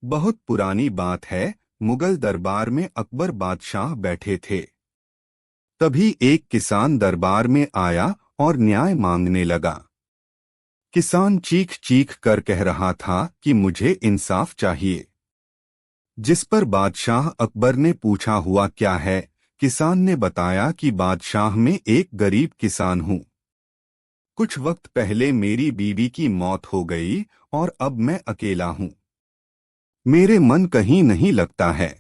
बहुत पुरानी बात है। मुगल दरबार में अकबर बादशाह बैठे थे। तभी एक किसान दरबार में आया और न्याय मांगने लगा। किसान चीख चीख कर कह रहा था कि मुझे इंसाफ चाहिए। जिस पर बादशाह अकबर ने पूछा, हुआ क्या है? किसान ने बताया कि बादशाह, में एक गरीब किसान हूँ। कुछ वक्त पहले मेरी बीवी की मौत हो गई और अब मैं अकेला हूँ। मेरे मन कहीं नहीं लगता है।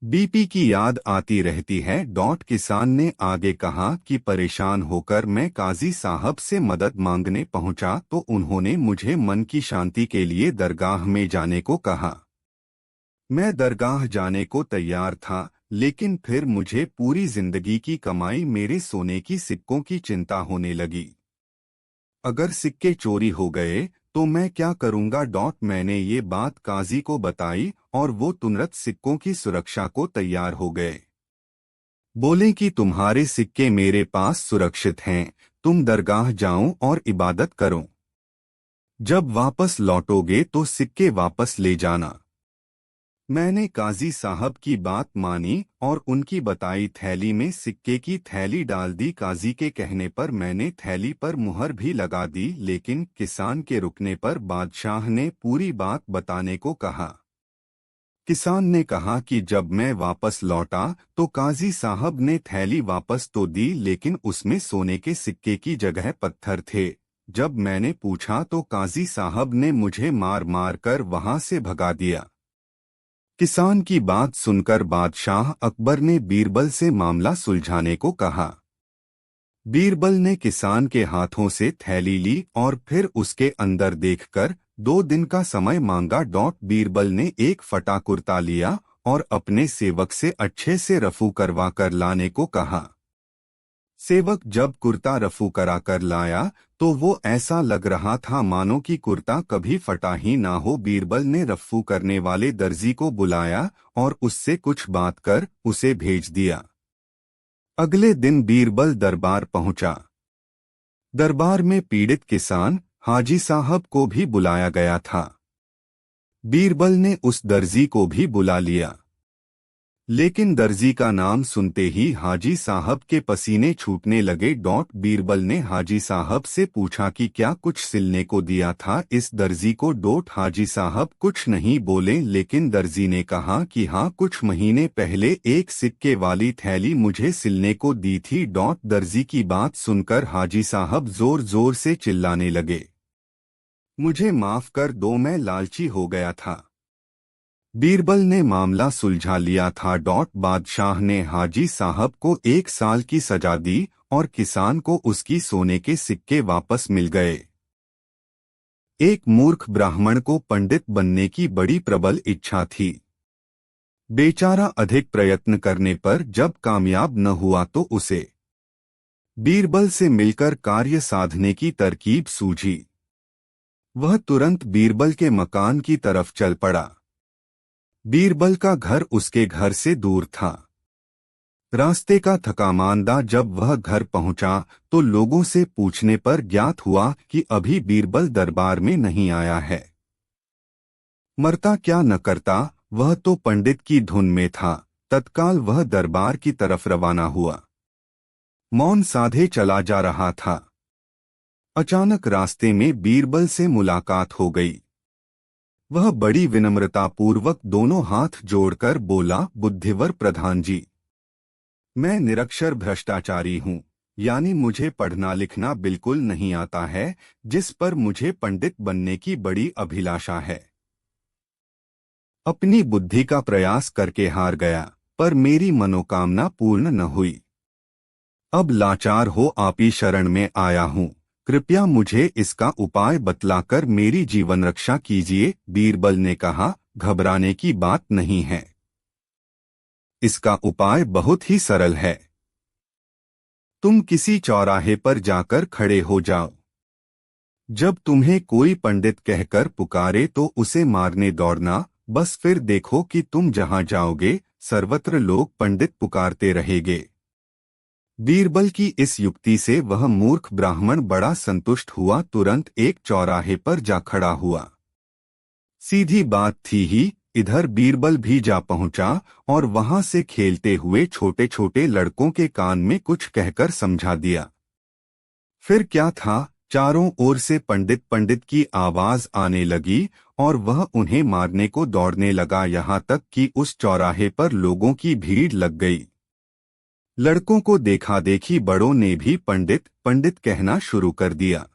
बीपी की याद आती रहती है। किसान ने आगे कहा कि परेशान होकर मैं काजी साहब से मदद मांगने पहुंचा तो उन्होंने मुझे मन की शांति के लिए दरगाह में जाने को कहा। मैं दरगाह जाने को तैयार था, लेकिन फिर मुझे पूरी जिंदगी की कमाई मेरे सोने की सिक्कों की चिंता होने लगी। अगर सिक्के चोरी हो गए तो मैं क्या करूंगा? मैंने ये बात काजी को बताई और वो तुरंत सिक्कों की सुरक्षा को तैयार हो गए। बोले कि तुम्हारे सिक्के मेरे पास सुरक्षित हैं, तुम दरगाह जाओ और इबादत करो। जब वापस लौटोगे तो सिक्के वापस ले जाना। मैंने काजी साहब की बात मानी और उनकी बताई थैली में सिक्के की थैली डाल दी। काजी के कहने पर मैंने थैली पर मुहर भी लगा दी, लेकिन किसान के रुकने पर बादशाह ने पूरी बात बताने को कहा। किसान ने कहा कि जब मैं वापस लौटा तो काजी साहब ने थैली वापस तो दी, लेकिन उसमें सोने के सिक्के की जगह पत्थर थे। जब मैंने पूछा तो काजी साहब ने मुझे मार मार कर वहां से भगा दिया। किसान की बात सुनकर बादशाह अकबर ने बीरबल से मामला सुलझाने को कहा। बीरबल ने किसान के हाथों से थैली ली और फिर उसके अंदर देखकर 2 दिन का समय मांगा। बीरबल ने एक फटा कुर्ता लिया और अपने सेवक से अच्छे से रफू करवा कर लाने को कहा। सेवक जब कुर्ता रफू करा कर लाया तो वो ऐसा लग रहा था मानो कि कुर्ता कभी फटा ही ना हो। बीरबल ने रफू करने वाले दर्जी को बुलाया और उससे कुछ बात कर उसे भेज दिया। अगले दिन बीरबल दरबार पहुंचा। दरबार में पीड़ित किसान हाजी साहब को भी बुलाया गया था। बीरबल ने उस दर्जी को भी बुला लिया, लेकिन दर्जी का नाम सुनते ही हाजी साहब के पसीने छूटने लगे। बीरबल ने हाजी साहब से पूछा कि क्या कुछ सिलने को दिया था इस दर्जी को? हाजी साहब कुछ नहीं बोले, लेकिन दर्जी ने कहा कि हाँ, कुछ महीने पहले एक सिक्के वाली थैली मुझे सिलने को दी थी। दर्जी की बात सुनकर हाजी साहब जोर जोर से चिल्लाने लगे, मुझे माफ कर दो, मैं लालची हो गया था। बीरबल ने मामला सुलझा लिया था। बादशाह ने हाजी साहब को 1 साल की सजा दी और किसान को उसकी सोने के सिक्के वापस मिल गए। एक मूर्ख ब्राह्मण को पंडित बनने की बड़ी प्रबल इच्छा थी। बेचारा अधिक प्रयत्न करने पर जब कामयाब न हुआ तो उसे बीरबल से मिलकर कार्य साधने की तरकीब सूझी। वह तुरंत बीरबल के मकान की तरफ चल पड़ा। बीरबल का घर उसके घर से दूर था। रास्ते का थकामांदा जब वह घर पहुंचा तो लोगों से पूछने पर ज्ञात हुआ कि अभी बीरबल दरबार में नहीं आया है। मरता क्या न करता, वह तो पंडित की धुन में था। तत्काल वह दरबार की तरफ रवाना हुआ। मौन साधे चला जा रहा था। अचानक रास्ते में बीरबल से मुलाकात हो गई। वह बड़ी विनम्रतापूर्वक दोनों हाथ जोड़कर बोला, बुद्धिवर प्रधान जी, मैं निरक्षर भ्रष्टाचारी हूँ, यानी मुझे पढ़ना लिखना बिल्कुल नहीं आता है, जिस पर मुझे पंडित बनने की बड़ी अभिलाषा है। अपनी बुद्धि का प्रयास करके हार गया, पर मेरी मनोकामना पूर्ण न हुई। अब लाचार हो आपी शरण में आया हूँ, कृपया मुझे इसका उपाय बतलाकर मेरी जीवन रक्षा कीजिए। बीरबल ने कहा, घबराने की बात नहीं है। इसका उपाय बहुत ही सरल है। तुम किसी चौराहे पर जाकर खड़े हो जाओ। जब तुम्हें कोई पंडित कहकर पुकारे तो उसे मारने दौड़ना। बस फिर देखो कि तुम जहां जाओगे सर्वत्र लोग पंडित पुकारते रहेंगे। बीरबल की इस युक्ति से वह मूर्ख ब्राह्मण बड़ा संतुष्ट हुआ। तुरंत एक चौराहे पर जा खड़ा हुआ। सीधी बात थी ही। इधर बीरबल भी जा पहुंचा और वहां से खेलते हुए छोटे छोटे लड़कों के कान में कुछ कहकर समझा दिया। फिर क्या था, चारों ओर से पंडित पंडित की आवाज आने लगी और वह उन्हें मारने को दौड़ने लगा, यहाँ तक कि उस चौराहे पर लोगों की भीड़ लग गई। लड़कों को देखा देखी बड़ों ने भी पंडित पंडित कहना शुरू कर दिया।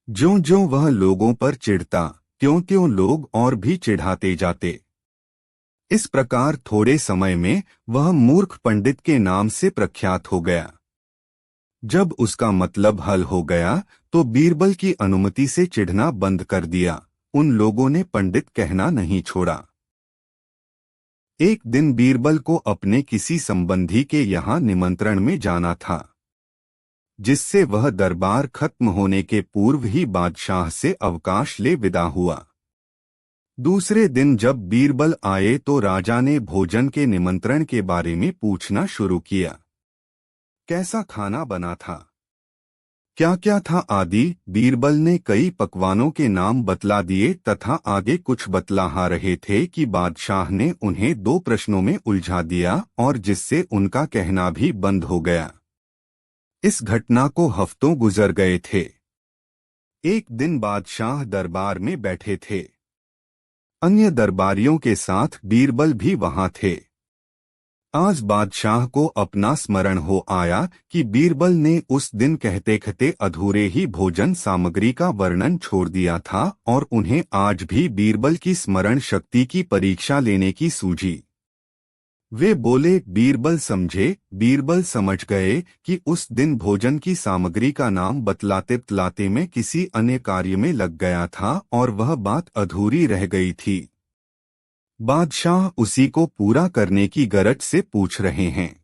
ज्यों ज्यों वह लोगों पर चिढ़ता, त्यों त्यों लोग और भी चिढ़ाते जाते। इस प्रकार थोड़े समय में वह मूर्ख पंडित के नाम से प्रख्यात हो गया। जब उसका मतलब हल हो गया तो बीरबल की अनुमति से चिढ़ना बंद कर दिया। उन लोगों ने पंडित कहना नहीं छोड़ा। एक दिन बीरबल को अपने किसी संबंधी के यहाँ निमंत्रण में जाना था, जिससे वह दरबार खत्म होने के पूर्व ही बादशाह से अवकाश ले विदा हुआ। दूसरे दिन जब बीरबल आए तो राजा ने भोजन के निमंत्रण के बारे में पूछना शुरू किया। कैसा खाना बना था, क्या क्या था आदि। बीरबल ने कई पकवानों के नाम बतला दिए तथा आगे कुछ बतला रहे थे कि बादशाह ने उन्हें 2 प्रश्नों में उलझा दिया और जिससे उनका कहना भी बंद हो गया। इस घटना को हफ्तों गुजर गए थे। एक दिन बादशाह दरबार में बैठे थे। अन्य दरबारियों के साथ बीरबल भी वहां थे। आज बादशाह को अपना स्मरण हो आया कि बीरबल ने उस दिन कहते कहते अधूरे ही भोजन सामग्री का वर्णन छोड़ दिया था और उन्हें आज भी बीरबल की स्मरण शक्ति की परीक्षा लेने की सूझी। वे बोले, बीरबल समझे। बीरबल समझ गए कि उस दिन भोजन की सामग्री का नाम बतलाते बतलाते मैं किसी अन्य कार्य में लग गया था और वह बात अधूरी रह गई थी। बादशाह उसी को पूरा करने की गरज से पूछ रहे हैं।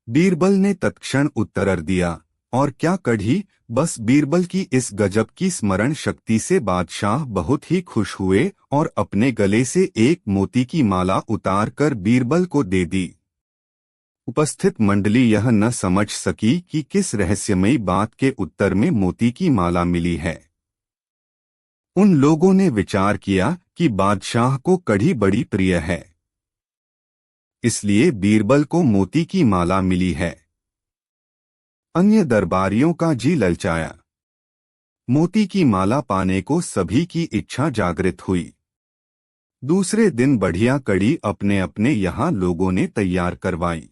बीरबल ने तत्क्षण उत्तर दिया, और क्या कढ़ी। बस बीरबल की इस गजब की स्मरण शक्ति से बादशाह बहुत ही खुश हुए और अपने गले से एक मोती की माला उतार कर बीरबल को दे दी। उपस्थित मंडली यह न समझ सकी कि किस रहस्यमयी बात के उत्तर में मोती की माला मिली है। उन लोगों ने विचार किया कि बादशाह को कढ़ी बड़ी प्रिय है, इसलिए बीरबल को मोती की माला मिली है। अन्य दरबारियों का जी ललचाया। मोती की माला पाने को सभी की इच्छा जागृत हुई। दूसरे दिन बढ़िया कढ़ी अपने अपने यहाँ लोगों ने तैयार करवाई।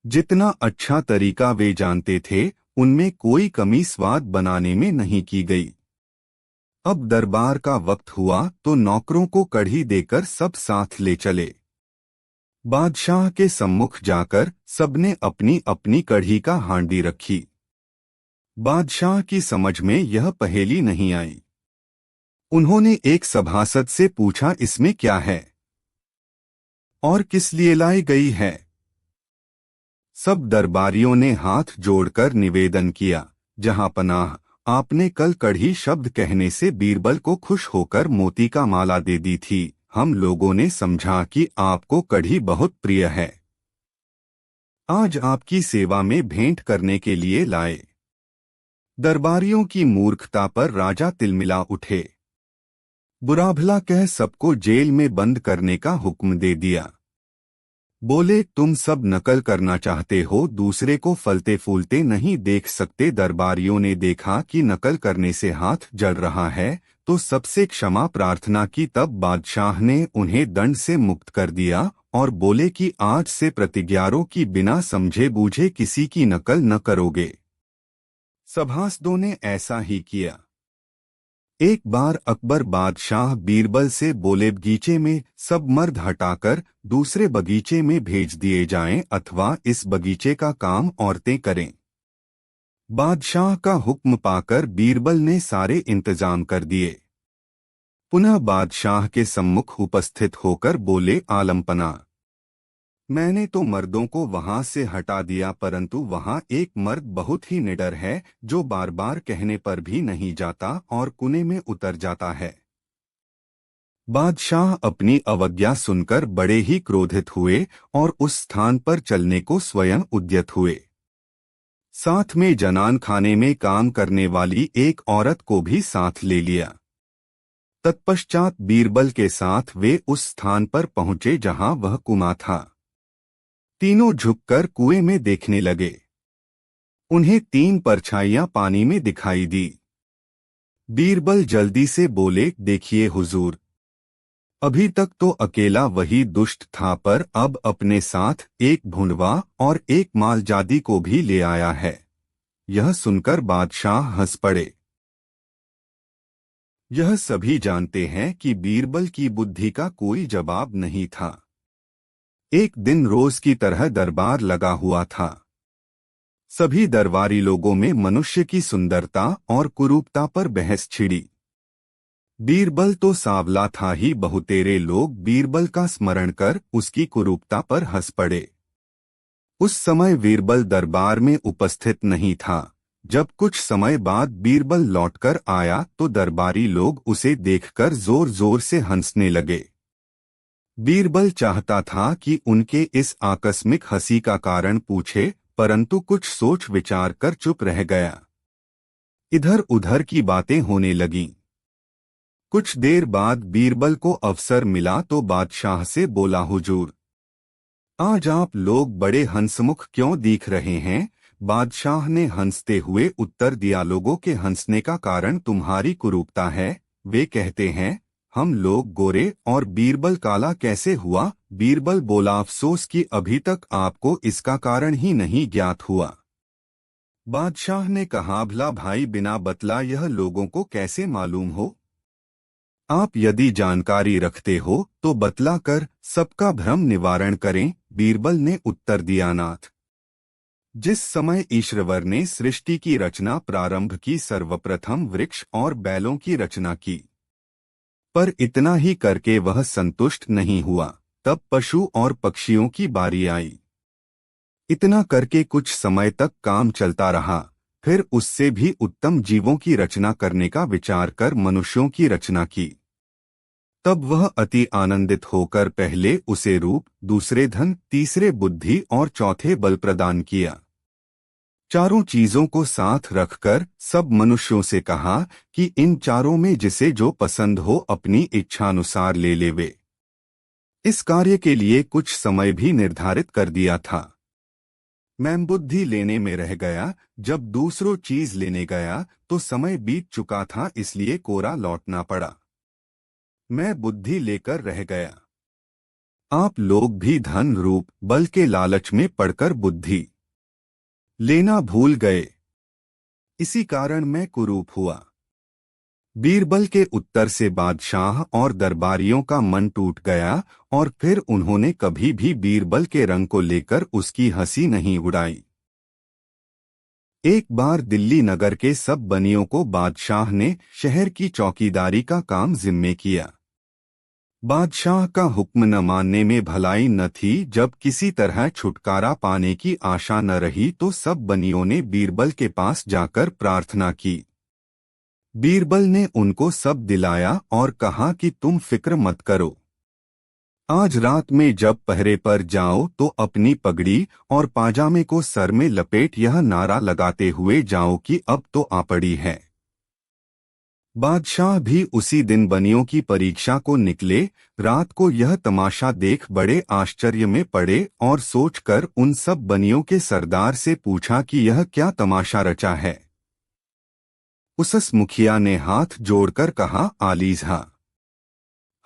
जितना अच्छा तरीका वे जानते थे, उनमें कोई कमी स्वाद बनाने में नहीं की गई। अब दरबार का वक्त हुआ तो नौकरों को कढ़ी देकर सब साथ ले चले। बादशाह के सम्मुख जाकर सबने अपनी अपनी कढ़ी का हांडी रखी। बादशाह की समझ में यह पहेली नहीं आई। उन्होंने एक सभासद से पूछा, इसमें क्या है और किस लिए लाई गई है। सब दरबारियों ने हाथ जोड़कर निवेदन किया, जहां पनाह, आपने कल कढ़ी शब्द कहने से बीरबल को खुश होकर मोती का माला दे दी थी। हम लोगों ने समझा कि आपको कढ़ी बहुत प्रिय है, आज आपकी सेवा में भेंट करने के लिए लाए। दरबारियों की मूर्खता पर राजा तिलमिला उठे। बुरा भला कह सबको जेल में बंद करने का हुक्म दे दिया। बोले, तुम सब नकल करना चाहते हो, दूसरे को फलते फूलते नहीं देख सकते। दरबारियों ने देखा कि नकल करने से हाथ जल रहा है तो सबसे क्षमा प्रार्थना की। तब बादशाह ने उन्हें दंड से मुक्त कर दिया और बोले कि आज से प्रतिज्ञारों की बिना समझे बूझे किसी की नकल न करोगे। सभासदों ने ऐसा ही किया। एक बार अकबर बादशाह बीरबल से बोले, बगीचे में सब मर्द हटाकर दूसरे बगीचे में भेज दिए जाएं अथवा इस बगीचे का काम औरतें करें। बादशाह का हुक्म पाकर बीरबल ने सारे इंतजाम कर दिए। पुनः बादशाह के सम्मुख उपस्थित होकर बोले, आलमपना, मैंने तो मर्दों को वहां से हटा दिया, परंतु वहां एक मर्द बहुत ही निडर है जो बार बार कहने पर भी नहीं जाता और कुने में उतर जाता है। बादशाह अपनी अवज्ञा सुनकर बड़े ही क्रोधित हुए और उस स्थान पर चलने को स्वयं उद्यत हुए। साथ में जनान खाने में काम करने वाली एक औरत को भी साथ ले लिया। तत्पश्चात बीरबल के साथ वे उस स्थान पर पहुंचे जहां वह कुआं था। तीनों झुककर कुएं में देखने लगे। उन्हें 3 परछाइयां पानी में दिखाई दी। बीरबल जल्दी से बोले, देखिए हुजूर, अभी तक तो अकेला वही दुष्ट था, पर अब अपने साथ एक भुंडवा और एक मालजादी को भी ले आया है। यह सुनकर बादशाह हंस पड़े। यह सभी जानते हैं कि बीरबल की बुद्धि का कोई जवाब नहीं था। एक दिन रोज की तरह दरबार लगा हुआ था। सभी दरबारी लोगों में मनुष्य की सुंदरता और कुरूपता पर बहस छिड़ी। बीरबल तो सांवला था ही, बहुतेरे लोग बीरबल का स्मरण कर उसकी कुरूपता पर हंस पड़े। उस समय बीरबल दरबार में उपस्थित नहीं था। जब कुछ समय बाद बीरबल लौटकर आया तो दरबारी लोग उसे देखकर जोर जोर से हंसने लगे। बीरबल चाहता था कि उनके इस आकस्मिक हंसी का कारण पूछे, परंतु कुछ सोच विचार कर चुप रह गया। इधर उधर की बातें होने लगीं। कुछ देर बाद बीरबल को अवसर मिला तो बादशाह से बोला, हुजूर, आज आप लोग बड़े हंसमुख क्यों दिख रहे हैं? बादशाह ने हंसते हुए उत्तर दिया, लोगों के हंसने का कारण तुम्हारी कुरूपता है। वे कहते हैं हम लोग गोरे और बीरबल काला कैसे हुआ? बीरबल बोला, अफसोस कि अभी तक आपको इसका कारण ही नहीं ज्ञात हुआ। बादशाह ने कहा, भला भाई, बिना बतला यह लोगों को कैसे मालूम हो? आप यदि जानकारी रखते हो तो बतला कर सबका भ्रम निवारण करें। बीरबल ने उत्तर दिया, नाथ, जिस समय ईश्वर ने सृष्टि की रचना प्रारंभ की, सर्वप्रथम वृक्ष और बैलों की रचना की, पर इतना ही करके वह संतुष्ट नहीं हुआ। तब पशु और पक्षियों की बारी आई। इतना करके कुछ समय तक काम चलता रहा। फिर उससे भी उत्तम जीवों की रचना करने का विचार कर मनुष्यों की रचना की। तब वह अति आनंदित होकर पहले उसे रूप, दूसरे धन, तीसरे बुद्धि और चौथे बल प्रदान किया। चारों चीजों को साथ रखकर सब मनुष्यों से कहा कि इन चारों में जिसे जो पसंद हो अपनी इच्छानुसार ले लेवे। इस कार्य के लिए कुछ समय भी निर्धारित कर दिया था। मैं बुद्धि लेने में रह गया। जब दूसरों चीज लेने गया तो समय बीत चुका था, इसलिए कोरा लौटना पड़ा। मैं बुद्धि लेकर रह गया। आप लोग भी धन, रूप, बल के लालच में पड़कर बुद्धि लेना भूल गए। इसी कारण मैं कुरूप हुआ। बीरबल के उत्तर से बादशाह और दरबारियों का मन टूट गया और फिर उन्होंने कभी भी बीरबल के रंग को लेकर उसकी हंसी नहीं उड़ाई। एक बार दिल्ली नगर के सब बनियों को बादशाह ने शहर की चौकीदारी का काम जिम्मे किया। बादशाह का हुक्म न मानने में भलाई न थी। जब किसी तरह छुटकारा पाने की आशा न रही तो सब बनियों ने बीरबल के पास जाकर प्रार्थना की। बीरबल ने उनको सब दिलाया और कहा कि तुम फिक्र मत करो। आज रात में जब पहरे पर जाओ तो अपनी पगड़ी और पाजामे को सर में लपेट यह नारा लगाते हुए जाओ कि अब तो आ पड़ी है। बादशाह भी उसी दिन बनियों की परीक्षा को निकले। रात को यह तमाशा देख बड़े आश्चर्य में पड़े और सोचकर उन सब बनियों के सरदार से पूछा कि यह क्या तमाशा रचा है। उस मुखिया ने हाथ जोड़कर कहा, आलीज़ा,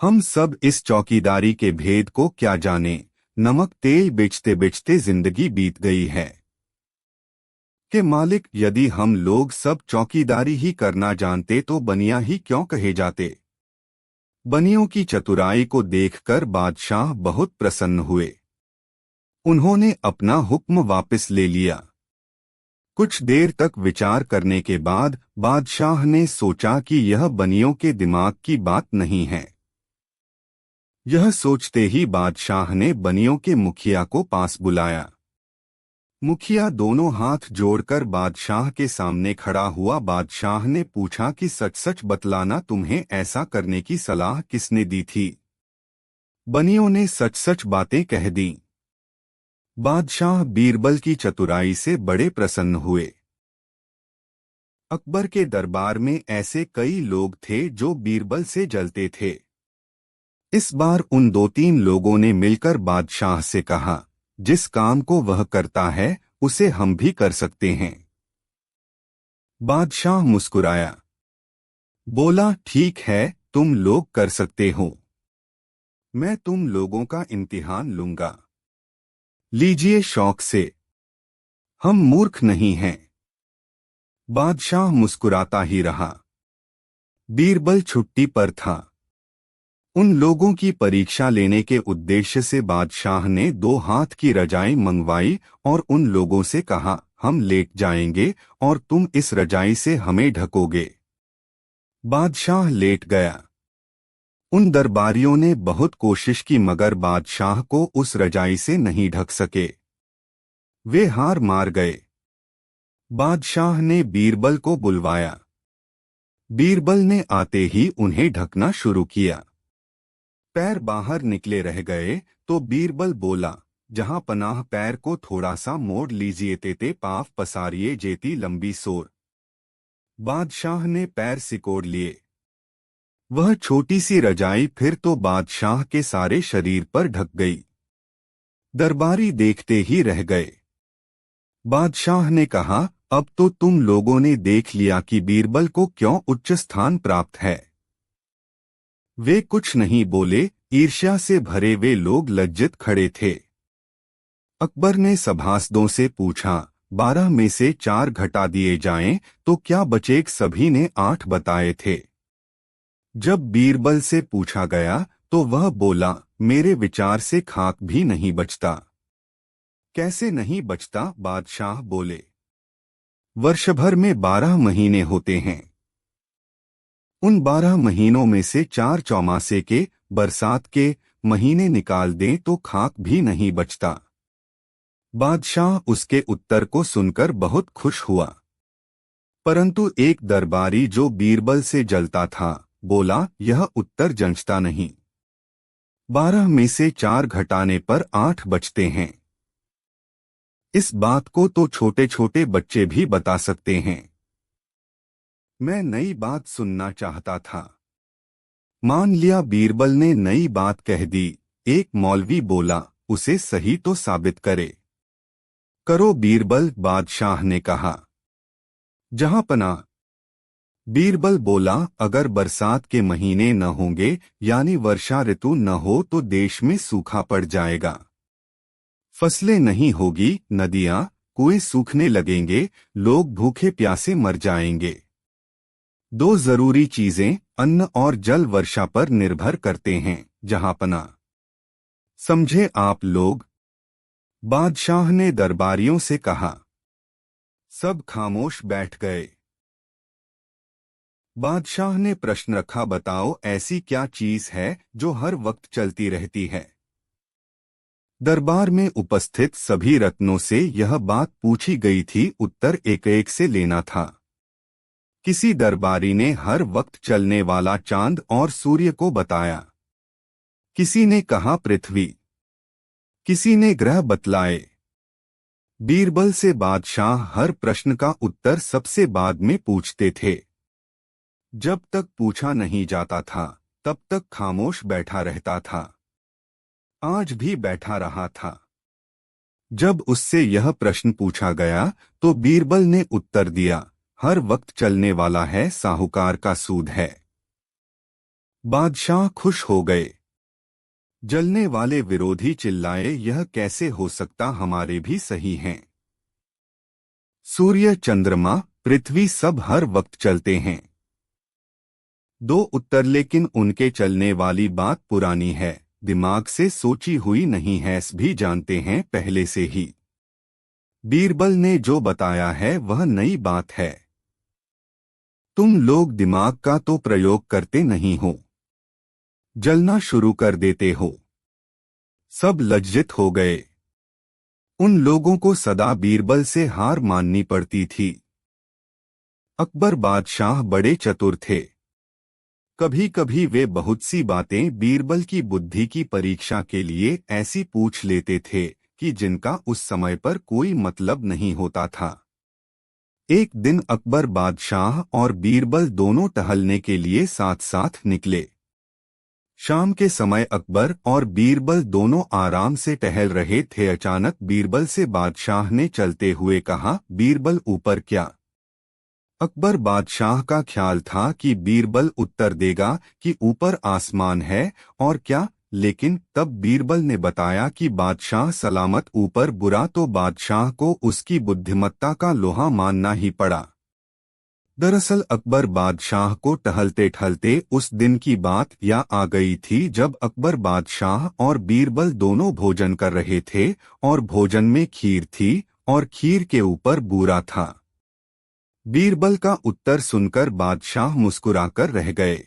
हम सब इस चौकीदारी के भेद को क्या जाने। नमक तेल बेचते बेचते जिंदगी बीत गई है कि मालिक, यदि हम लोग सब चौकीदारी ही करना जानते तो बनिया ही क्यों कहे जाते। बनियों की चतुराई को देखकर बादशाह बहुत प्रसन्न हुए। उन्होंने अपना हुक्म वापस ले लिया। कुछ देर तक विचार करने के बाद बादशाह ने सोचा कि यह बनियों के दिमाग की बात नहीं है। यह सोचते ही बादशाह ने बनियों के मुखिया को पास बुलाया। मुखिया दोनों हाथ जोड़कर बादशाह के सामने खड़ा हुआ। बादशाह ने पूछा कि सच सच बतलाना, तुम्हें ऐसा करने की सलाह किसने दी थी? बनियों ने सच सच बातें कह दी। बादशाह बीरबल की चतुराई से बड़े प्रसन्न हुए। अकबर के दरबार में ऐसे कई लोग थे जो बीरबल से जलते थे। इस बार उन 2-3 लोगों ने मिलकर बादशाह से कहा, जिस काम को वह करता है उसे हम भी कर सकते हैं। बादशाह मुस्कुराया, बोला, ठीक है, तुम लोग कर सकते हो। मैं तुम लोगों का इम्तिहान लूंगा। लीजिए शौक से, हम मूर्ख नहीं हैं। बादशाह मुस्कुराता ही रहा। बीरबल छुट्टी पर था। उन लोगों की परीक्षा लेने के उद्देश्य से बादशाह ने 2 हाथ की रजाई मंगवाई और उन लोगों से कहा, हम लेट जाएंगे और तुम इस रजाई से हमें ढकोगे। बादशाह लेट गया। उन दरबारियों ने बहुत कोशिश की मगर बादशाह को उस रजाई से नहीं ढक सके। वे हार मार गए। बादशाह ने बीरबल को बुलवाया। बीरबल ने आते ही उन्हें ढकना शुरू किया। पैर बाहर निकले रह गए तो बीरबल बोला, जहां पनाह पैर को थोड़ा सा मोड़ लीजिए, तेते पाफ पसारिए जेती लंबी सोर। बादशाह ने पैर सिकोड़ लिए। वह छोटी सी रजाई फिर तो बादशाह के सारे शरीर पर ढक गई। दरबारी देखते ही रह गए। बादशाह ने कहा, अब तो तुम लोगों ने देख लिया कि बीरबल को क्यों उच्च स्थान प्राप्त है। वे कुछ नहीं बोले। ईर्ष्या से भरे वे लोग लज्जित खड़े थे। अकबर ने सभासदों से पूछा, 12 में से 4 घटा दिए जाएं तो क्या बचेग? सभी ने 8 बताए थे। जब बीरबल से पूछा गया तो वह बोला, मेरे विचार से खाक भी नहीं बचता। कैसे नहीं बचता? बादशाह बोले, वर्षभर में 12 महीने होते हैं। उन 12 महीनों में से 4 चौमासे के, बरसात के महीने निकाल दें तो खाक भी नहीं बचता। बादशाह उसके उत्तर को सुनकर बहुत खुश हुआ। परंतु एक दरबारी जो बीरबल से जलता था बोला, यह उत्तर जंचता नहीं। 12 में से 4 घटाने पर 8 बचते हैं। इस बात को तो छोटे छोटे बच्चे भी बता सकते हैं। मैं नई बात सुनना चाहता था। मान लिया बीरबल ने नई बात कह दी। एक मौलवी बोला, उसे सही तो साबित करे। करो बीरबल, बादशाह ने कहा। जहां पना। बीरबल बोला, अगर बरसात के महीने न होंगे यानी वर्षा ऋतु न हो तो देश में सूखा पड़ जाएगा। फसलें नहीं होगी, नदियां कुएं सूखने लगेंगे, लोग भूखे प्यासे मर जाएंगे। 2 जरूरी चीजें अन्न और जल वर्षा पर निर्भर करते हैं, जहांपना। समझे आप लोग? बादशाह ने दरबारियों से कहा। सब खामोश बैठ गए। बादशाह ने प्रश्न रखा, बताओ ऐसी क्या चीज है जो हर वक्त चलती रहती है? दरबार में उपस्थित सभी रत्नों से यह बात पूछी गई थी, उत्तर एक एक से लेना था। किसी दरबारी ने हर वक्त चलने वाला चांद और सूर्य को बताया। किसी ने कहा पृथ्वी। किसी ने ग्रह बतलाए। बीरबल से बादशाह हर प्रश्न का उत्तर सबसे बाद में पूछते थे। जब तक पूछा नहीं जाता था तब तक खामोश बैठा रहता था। आज भी बैठा रहा था। जब उससे यह प्रश्न पूछा गया तो बीरबल ने उत्तर दिया, हर वक्त चलने वाला है, साहूकार का सूद है। बादशाह खुश हो गए। जलने वाले विरोधी चिल्लाए, यह कैसे हो सकता, हमारे भी सही हैं। सूर्य, चंद्रमा, पृथ्वी सब हर वक्त चलते हैं। 2 उत्तर, लेकिन उनके चलने वाली बात पुरानी है, दिमाग से सोची हुई नहीं है, भी जानते हैं पहले से ही। बीरबल ने जो बताया है वह नई बात है। तुम लोग दिमाग का तो प्रयोग करते नहीं हो, जलना शुरू कर देते हो। सब लज्जित हो गए। उन लोगों को सदा बीरबल से हार माननी पड़ती थी। अकबर बादशाह बड़े चतुर थे। कभी कभी वे बहुत सी बातें बीरबल की बुद्धि की परीक्षा के लिए ऐसी पूछ लेते थे कि जिनका उस समय पर कोई मतलब नहीं होता था। एक दिन अकबर बादशाह और बीरबल दोनों टहलने के लिए साथ साथ निकले। शाम के समय अकबर और बीरबल दोनों आराम से टहल रहे थे। अचानक बीरबल से बादशाह ने चलते हुए कहा, बीरबल ऊपर क्या? अकबर बादशाह का ख्याल था कि बीरबल उत्तर देगा कि ऊपर आसमान है और क्या, लेकिन तब बीरबल ने बताया कि बादशाह सलामत ऊपर। बुरा तो बादशाह को उसकी बुद्धिमत्ता का लोहा मानना ही पड़ा। दरअसल अकबर बादशाह को टहलते टहलते उस दिन की बात याद आ गई थी जब अकबर बादशाह और बीरबल दोनों भोजन कर रहे थे और भोजन में खीर थी और खीर के ऊपर बूरा था। बीरबल का उत्तर सुनकर बादशाह मुस्कुराकर रह गए।